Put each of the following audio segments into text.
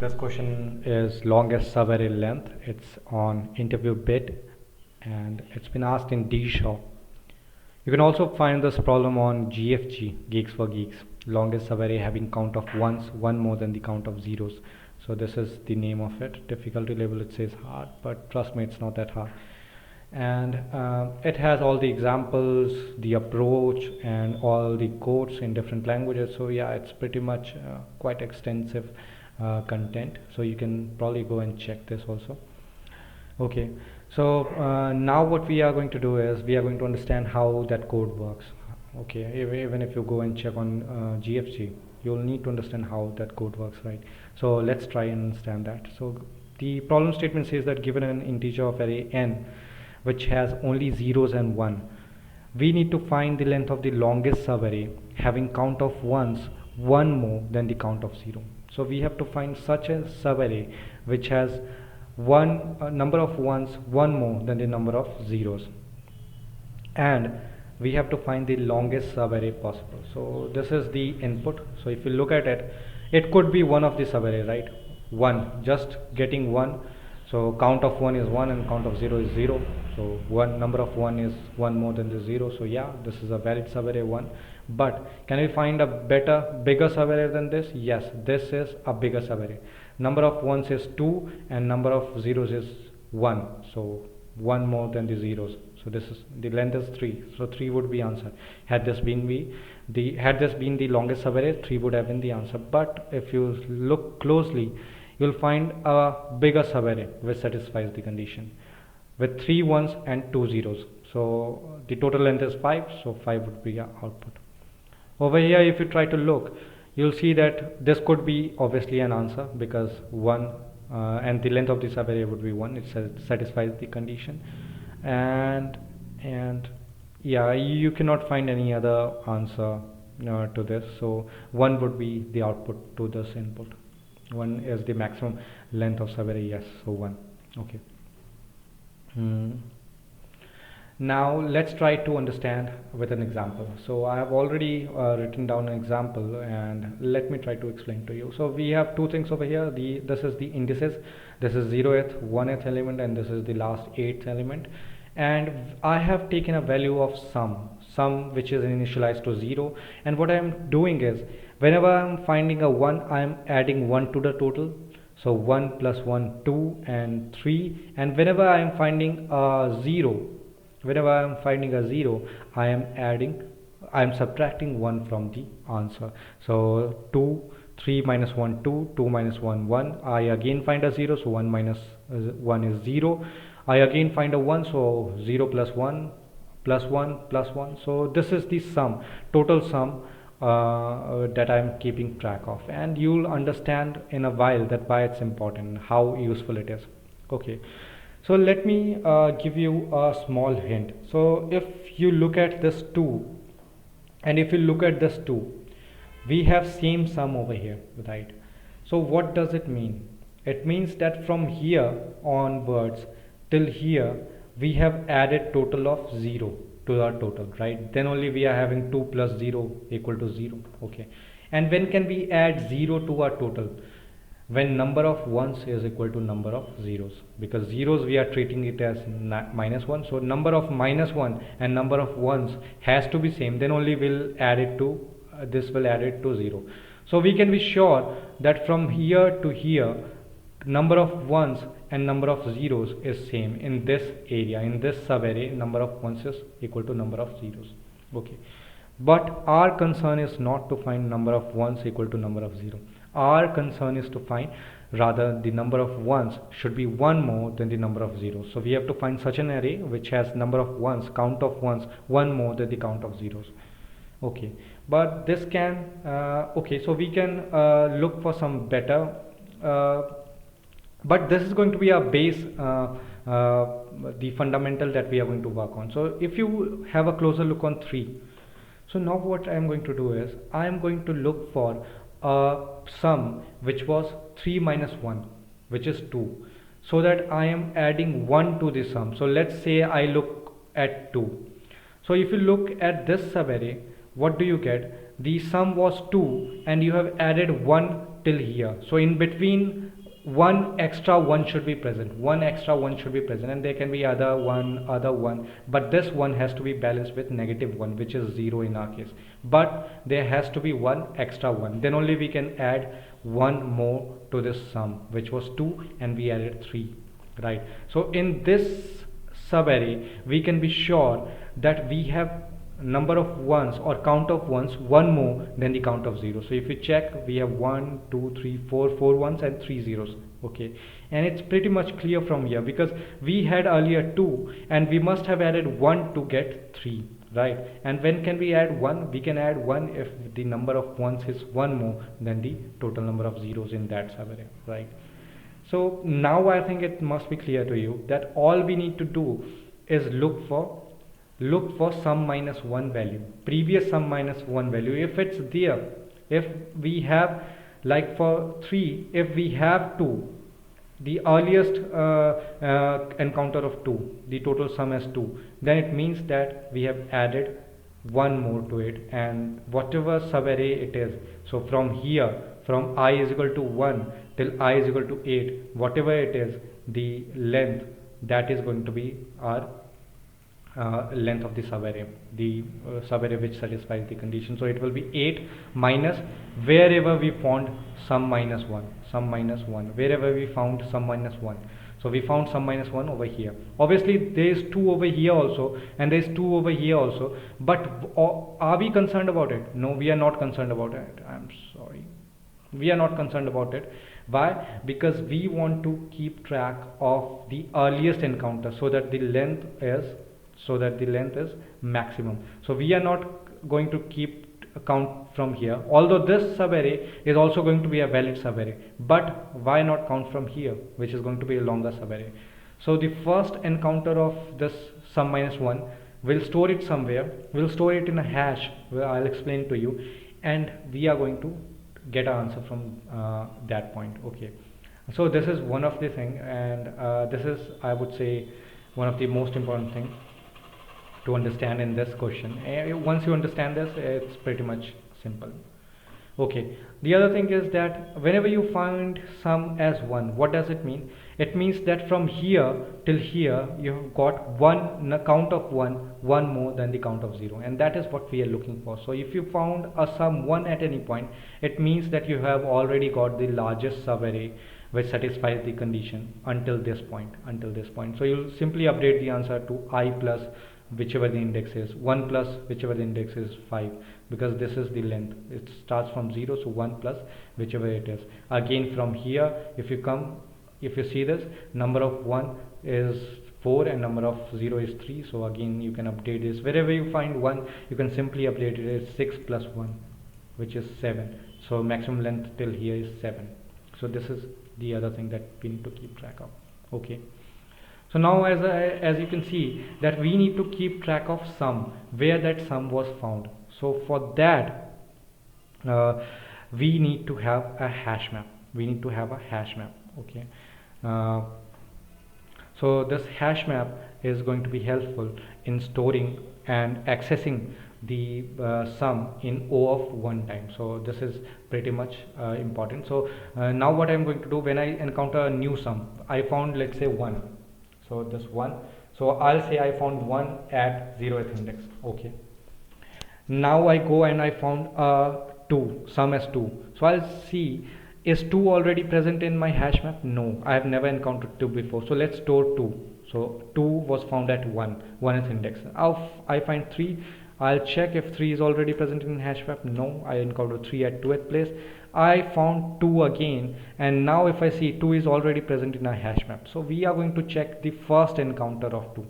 This question is longest subarray length. It's on interview bit and it's been asked in D shop. You can also find this problem on GFG, Geeks for Geeks. Longest subarray having count of ones, one more than the count of zeros. So this is the name of it. Difficulty level, it says hard, but trust me, it's not that hard. And it has all the examples, the approach, and all the codes in different languages. So yeah, it's pretty much quite extensive content. So you can probably go and check this also. Okay, so now what we are going to do is we are going to understand how that code works. Okay, even if you go and check on GFG, you'll need to understand how that code works, right? So let's try and understand that. So the problem statement says that given an integer of array n which has only zeros and 1, we need to find the length of the longest subarray having count of ones, one more than the count of 0. So we have to find such a subarray which has one number of ones, one more than the number of zeros, and we have to find the longest subarray possible. So this is the input. So if you look at it, it could be one of the subarray, right? One, just getting one. So count of 1 is 1 and count of 0 is 0. So one number of 1 is 1 more than the 0. So yeah, this is a valid subarray 1. But can we find a bigger subarray than this? Yes, this is a bigger subarray. Number of ones is 2 and number of zeros is 1. So 1 more than the zeros. So this is the length is 3. So 3 would be answer. Had this been the longest subarray, 3 would have been the answer. But if you look closely, you'll find a bigger subarray which satisfies the condition with 3 ones and 2 zeros. So the total length is 5. So 5 would be our output. Over here, if you try to look, you'll see that this could be obviously an answer because 1 and the length of the subarray would be 1. It satisfies the condition, and yeah, you cannot find any other answer to this. So 1 would be the output to this input. 1 is the maximum length of subarray. Yes, so 1. Okay. Now let's try to understand with an example. So I have already written down an example, and let me try to explain to you. So we have two things over here. This is the indices. This is 0th, 1th element, and this is the last 8th element. And I have taken a value of sum which is initialized to 0. And what I am doing is, whenever I am finding a 1, I am adding 1 to the total. So 1 plus 1, 2 and 3. And whenever I am finding a 0, I am subtracting 1 from the answer. So 3 minus 1, 2, 2 minus 1, 1. I again find a 0, so 1 minus 1 is 0. I again find a 1, so 0 plus 1 plus 1 plus 1. So this is the sum, total sum that I am keeping track of, and you'll understand in a while that why it's important, how useful it is. Okay, so let me give you a small hint. So if you look at this 2 and if you look at this 2, we have same sum over here, right? So what does it mean? It means that from here onwards till here we have added total of 0 to our total, right? Then only we are having 2 plus 0 equal to 0. Okay, and when can we add 0 to our total? When number of ones is equal to number of zeros, because zeros we are treating it as minus 1. So number of minus 1 and number of ones has to be same, then only we'll add it to this will add it to 0. So we can be sure that from here to here number of ones and number of zeros is same in this area. In this subarray, number of ones is equal to number of zeros. Okay, but our concern is not to find number of ones equal to number of zero. Our concern is to find rather the number of ones should be 1 more than the number of zeros. So we have to find such an array which has number of ones, count of ones, 1 more than the count of zeros. Okay, but this can okay, so we can look for some better but this is going to be a base, the fundamental that we are going to work on. So if you have a closer look on 3, so now what I am going to do is I am going to look for a sum which was 3 minus 1, which is 2, so that I am adding 1 to the sum. So let's say I look at 2. So if you look at this subarray, what do you get? The sum was 2 and you have added 1 till here. So in between, one extra one should be present, one extra one should be present, and there can be other one, but this one has to be balanced with negative one, which is 0 in our case. But there has to be one extra one, then only we can add one more to this sum, which was 2, and we added 3, right? So in this subarray we can be sure that we have number of ones or count of ones one more than the count of zeros. So if you check, we have 1 2 3 4 4 ones and 3 zeros. Okay, and it's pretty much clear from here, because we had earlier 2 and we must have added 1 to get 3, right? And when can we add 1? We can add 1 if the number of ones is one more than the total number of zeros in that subarray, right? So now I think it must be clear to you that all we need to do is look for sum minus 1 value, previous sum minus 1 value. If it's there, if we have, like for 3, if we have 2, the earliest encounter of 2, the total sum as 2, then it means that we have added one more to it, and whatever subarray it is, so from here, from I is equal to 1 till I is equal to 8, whatever it is, the length, that is going to be our length of the subarray, the subarray which satisfies the condition. So it will be 8 minus wherever we found sum minus 1, wherever we found sum minus 1. So we found sum minus 1 over here. Obviously there is 2 over here also, and there is 2 over here also, but are we concerned about it? No, we are not concerned about it. I'm sorry, we are not concerned about it. Why? Because we want to keep track of the earliest encounter, so that the length is maximum. So we are not going to keep count from here, although this subarray is also going to be a valid subarray, but why not count from here, which is going to be a longer subarray? So the first encounter of this sum minus 1, we'll store it somewhere, we'll store it in a hash where I'll explain to you, and we are going to get an answer from that point. Okay, so this is one of the thing, and this is, I would say, one of the most important thing to understand in this question. Once you understand this, it's pretty much simple. Okay, the other thing is that whenever you find sum as 1, what does it mean? It means that from here till here you have got one count of 1 more than the count of 0, and that is what we are looking for. So if you found a sum 1 at any point, it means that you have already got the largest subarray which satisfies the condition until this point. So you'll simply update the answer to I plus whichever the index is, 1 plus whichever the index is 5, because this is the length. It starts from 0, so 1 plus whichever it is. Again from here, if you see this, number of 1 is 4 and number of 0 is 3, so again you can update this. Wherever you find 1, you can simply update it as 6 plus 1, which is 7. So maximum length till here is 7. So this is the other thing that we need to keep track of. Okay, so now as you can see that we need to keep track of sum, where that sum was found. So for that we need to have a hash map. Okay, so this hash map is going to be helpful in storing and accessing the sum in O of 1 time. So this is pretty much important. So now what I'm going to do, when I encounter a new sum, I found, let's say, 1. So this 1, so I'll say I found 1 at 0th index. Okay, now I go and I found 2, sum as 2. So I'll see, is 2 already present in my hash map? No, I have never encountered 2 before. So let's store 2. So 2 was found at 1th index. I find 3. I'll check if 3 is already present in hash map. No, I encountered 3 at 2th place. I found 2 again, and now if I see 2 is already present in our hash map. So we are going to check the first encounter of 2,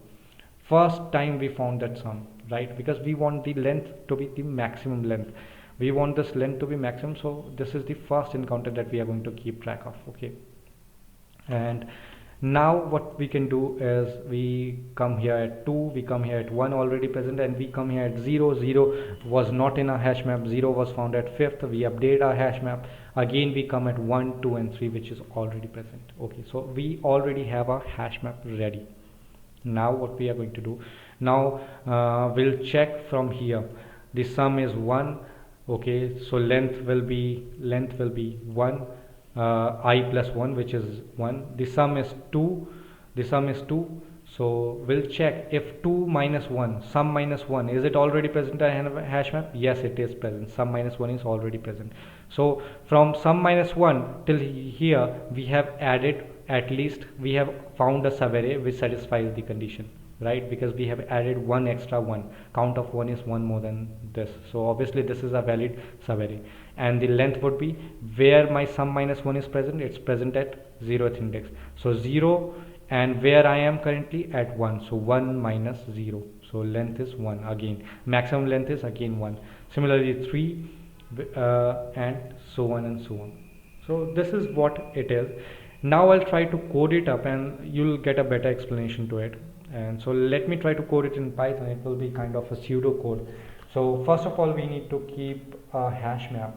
first time we found that sum, right? Because we want the length to be the maximum length. We want this length to be maximum, so this is the first encounter that we are going to keep track of. Okay, and now what we can do is we come here at 2, we come here at 1 already present, and we come here at 0. 0 was not in our hash map, 0 was found at 5th. We update our hash map. Again we come at 1, 2 and 3, which is already present. Okay, so we already have our hash map ready. Now what we are going to do, now we'll check from here. The sum is 1, Okay, so length will be 1, I plus 1, which is 1. The sum is 2. The sum is 2. So we'll check if 2 minus 1, sum minus 1, is it already present in a hash map? Yes, it is present. Sum minus 1 is already present. So from sum minus 1 till here, we have added, at least we have found a subarray which satisfies the condition, right? Because we have added one extra one. Count of 1 is 1 more than this, so obviously this is a valid subarray. And the length would be, where my sum minus 1 is present, it's present at 0th index, so 0, and where I am currently at 1, so 1 minus 0, so length is 1 again. Maximum length is again 1. Similarly 3, and so on and so on. So this is what it is. Now I'll try to code it up and you'll get a better explanation to it. And so let me try to code it in Python. It will be kind of a pseudo code. So first of all, we need to keep a hash map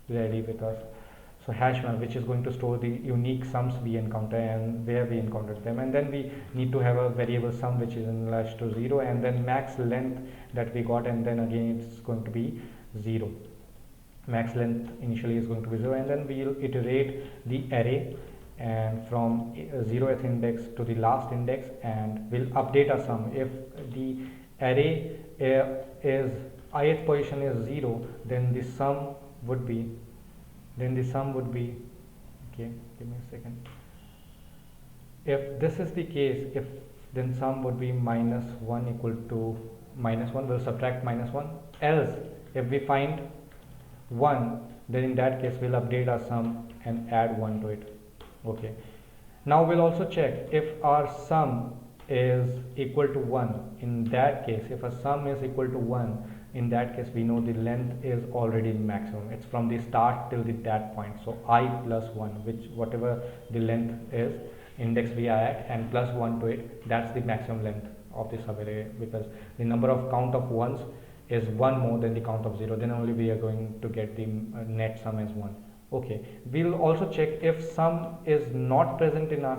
ready with us. So hash map, which is going to store the unique sums we encounter and where we encountered them, and then we need to have a variable sum which is in relation to 0, and then max length that we got, and then again it's going to be 0. Max length initially is going to be 0, and then we'll iterate the array and from 0th index to the last index, and we'll update a sum. If the array is ith position is 0, then the sum would be okay, give me a second. If this is the case, if then sum would be minus 1 equal to minus 1, we'll subtract minus 1. Else if we find 1, then in that case we'll update our sum and add 1 to it. Okay, now we'll also check if our sum is equal to 1. In that case, if a sum is equal to 1, in that case we know the length is already maximum. It's from the start till that point, so I plus 1, which whatever the length is, index we are at, and plus 1 to it, that's the maximum length of the subarray, because the number of count of ones is 1 more than the count of 0, then only we are going to get the net sum as 1. Okay, we'll also check if sum is not present in a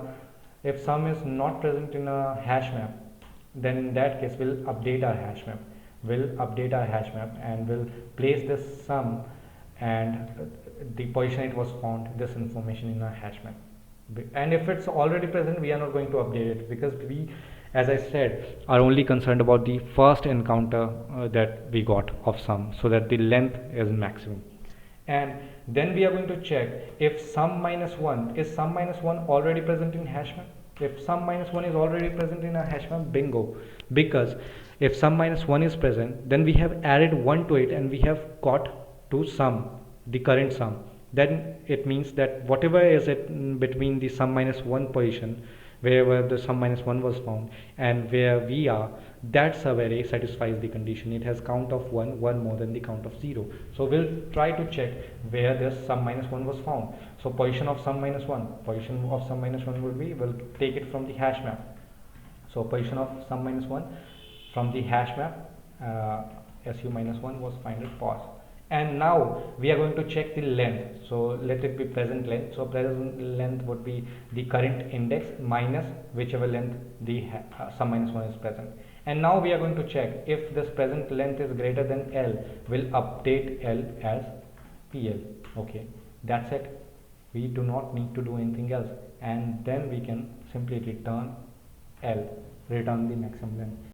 hash map, then in that case we'll update our hash map. And we'll place this sum and the position it was found, this information in our hash map. And if it's already present, we are not going to update it, because we, as I said, are only concerned about the first encounter that we got of sum, so that the length is maximum. And then we are going to check if sum minus 1 already present in hash map. If sum minus 1 is already present in a hash map, bingo, because if sum minus 1 is present, then we have added 1 to it and we have got to sum, the current sum. Then it means that whatever is it between the sum minus 1 position, wherever the sum minus 1 was found, and where we are, that subarray satisfies the condition. It has count of 1 more than the count of 0. So we'll try to check where this sum minus 1 was found. So position of sum minus 1 will be, we'll take it from the hash map. So position of sum minus 1 from the hash map, su minus 1 was find it pause. And now we are going to check the length. So let it be present length. So present length would be the current index minus whichever length the sum minus 1 is present. And now we are going to check if this present length is greater than L, we'll update L as PL. Okay, that's it. We do not need to do anything else, and then we can simply return L, return the maximum length.